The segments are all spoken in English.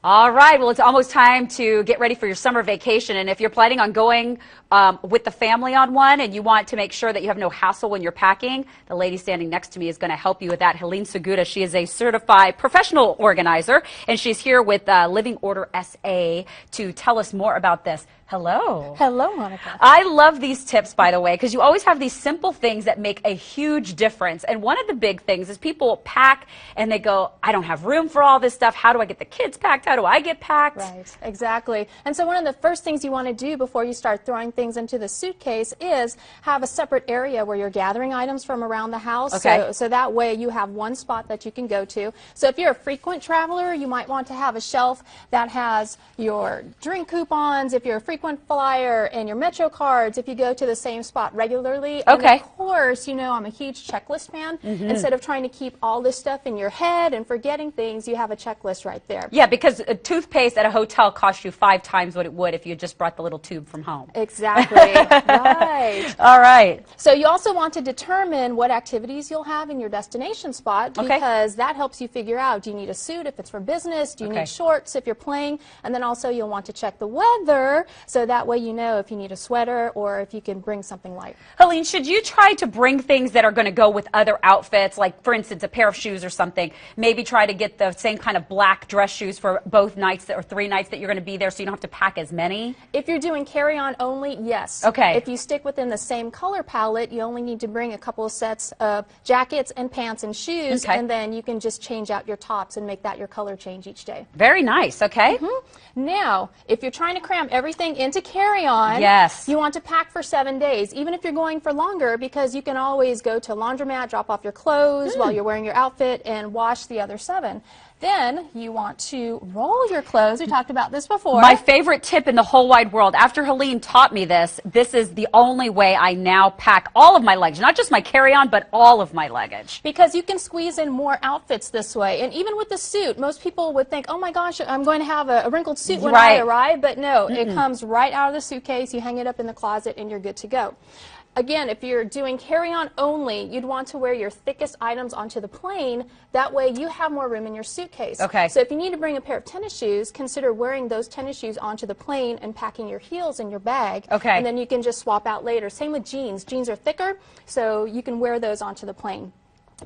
All right, well, it's almost time to get ready for your summer vacation. And if you're planning on going with the family on one and you want to make sure that you have no hassle when you're packing, the lady standing next to me is going to help you with that, Helene Segura. She is a certified professional organizer, and she's here with Living Order SA to tell us more about this. Hello. Hello, Monica. I love these tips, by the way, because you always have these simple things that make a huge difference. And one of the big things is people pack and they go, I don't have room for all this stuff. How do I get the kids packed? How do I get packed? Right, exactly. And so one of the first things you want to do before you start throwing things into the suitcase is have a separate area where you're gathering items from around the house. Okay. So that way you have one spot that you can go to. So if you're a frequent traveler, you might want to have a shelf that has your drink coupons. If you're a frequent flyer and your Metro cards, if you go to the same spot regularly. Okay. And of course, you know, I'm a huge checklist fan. Instead of trying to keep all this stuff in your head and forgetting things, you have a checklist right there. Yeah, because a toothpaste at a hotel costs you 5 times what it would if you just brought the little tube from home. Exactly. Right. All right. So you also want to determine what activities you'll have in your destination spot, because that helps you figure out, do you need a suit if it's for business? Do you need shorts if you're playing? And then also you'll want to check the weather, so that way you know if you need a sweater or if you can bring something light. Helene, should you try to bring things that are going to go with other outfits, like, for instance, a pair of shoes or something? Maybe try to get the same kind of black dress shoes for both nights or 3 nights that you're going to be there, so you don't have to pack as many? If you're doing carry-on only, yes. Okay. If you stick within the same color palette, you only need to bring a couple of sets of jackets and pants and shoes, and then you can just change out your tops and make that your color change each day. Very nice. Okay. Now, if you're trying to cram everything into carry-on, you want to pack for 7 days, even if you're going for longer, because you can always go to a laundromat, drop off your clothes while you're wearing your outfit, and wash the other 7. Then you want to roll your clothes. We talked about this before. My favorite tip in the whole wide world. After Helene taught me this, this is the only way I now pack all of my luggage, not just my carry-on, but all of my luggage. Because you can squeeze in more outfits this way. And even with the suit, most people would think, oh my gosh, I'm going to have a wrinkled suit when I arrive. But no, it comes right out of the suitcase. You hang it up in the closet and you're good to go. Again, if you're doing carry-on only, you'd want to wear your thickest items onto the plane. That way you have more room in your suitcase. Okay. So if you need to bring a pair of tennis shoes, consider wearing those tennis shoes onto the plane and packing your heels in your bag. Okay. And then you can just swap out later. Same with jeans. Jeans are thicker, so you can wear those onto the plane.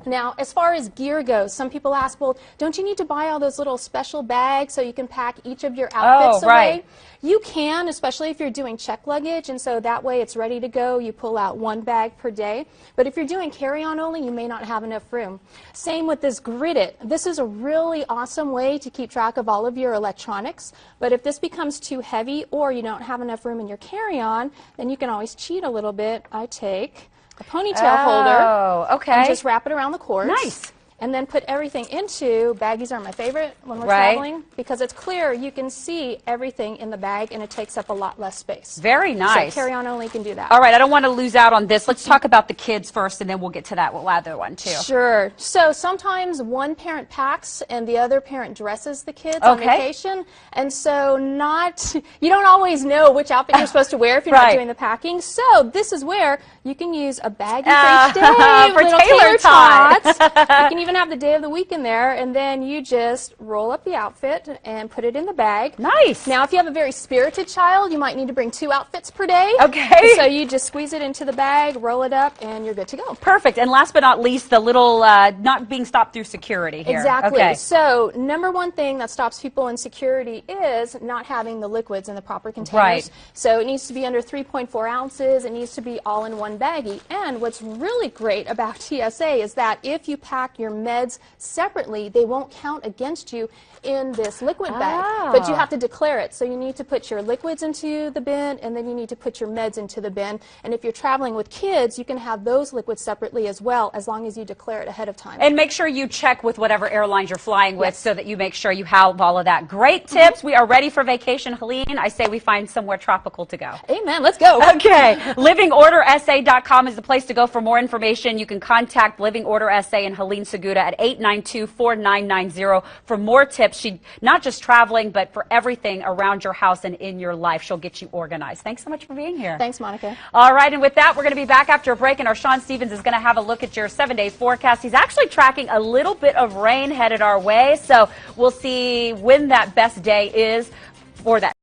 Now, as far as gear goes, some people ask, well, don't you need to buy all those little special bags so you can pack each of your outfits away? You can, especially if you're doing check luggage, and so that way it's ready to go. You pull out 1 bag per day. But if you're doing carry-on only, you may not have enough room. Same with this Grid-It. This is a really awesome way to keep track of all of your electronics. But if this becomes too heavy or you don't have enough room in your carry-on, then you can always cheat a little bit. I take a ponytail holder and just wrap it around the cords. Nice. And then put everything into, baggies are my favorite when we're traveling, because it's clear, you can see everything in the bag and it takes up a lot less space. Very nice. So carry-on only can do that. All right, I don't want to lose out on this. Let's talk about the kids first, and then we'll get to that other one too. Sure. So sometimes one parent packs and the other parent dresses the kids on vacation, and so you don't always know which outfit you're supposed to wear if you're not doing the packing. So this is where you can use a baggie for each day, for little tailor tots. You can even have the day of the week in there, and then you just roll up the outfit and put it in the bag. Nice. Now, if you have a very spirited child, you might need to bring 2 outfits per day. Okay. So you just squeeze it into the bag, roll it up, and you're good to go. Perfect. And last but not least, the little not being stopped through security here. Exactly. Okay. So number one thing that stops people in security is not having the liquids in the proper containers. Right. So it needs to be under 3.4 ounces. It needs to be all in one baggie. And what's really great about TSA is that if you pack your meds separately, they won't count against you in this liquid bag, but you have to declare it. So you need to put your liquids into the bin, and then you need to put your meds into the bin. And if you're traveling with kids, you can have those liquids separately as well, as long as you declare it ahead of time. And make sure you check with whatever airlines you're flying with so that you make sure you have all of that. Great tips. We are ready for vacation, Helene. I say we find somewhere tropical to go. Amen. Let's go. Okay. LivingOrderSA.com is the place to go for more information. You can contact Living Order SA and Helene Segura Buda at 892-4990 for more tips. She not just traveling, but for everything around your house and in your life. She'll get you organized. Thanks so much for being here. Thanks, Monica. All right, and with that, we're going to be back after a break, and our Sean Stevens is going to have a look at your 7-day forecast. He's actually tracking a little bit of rain headed our way, so we'll see when that best day is for that.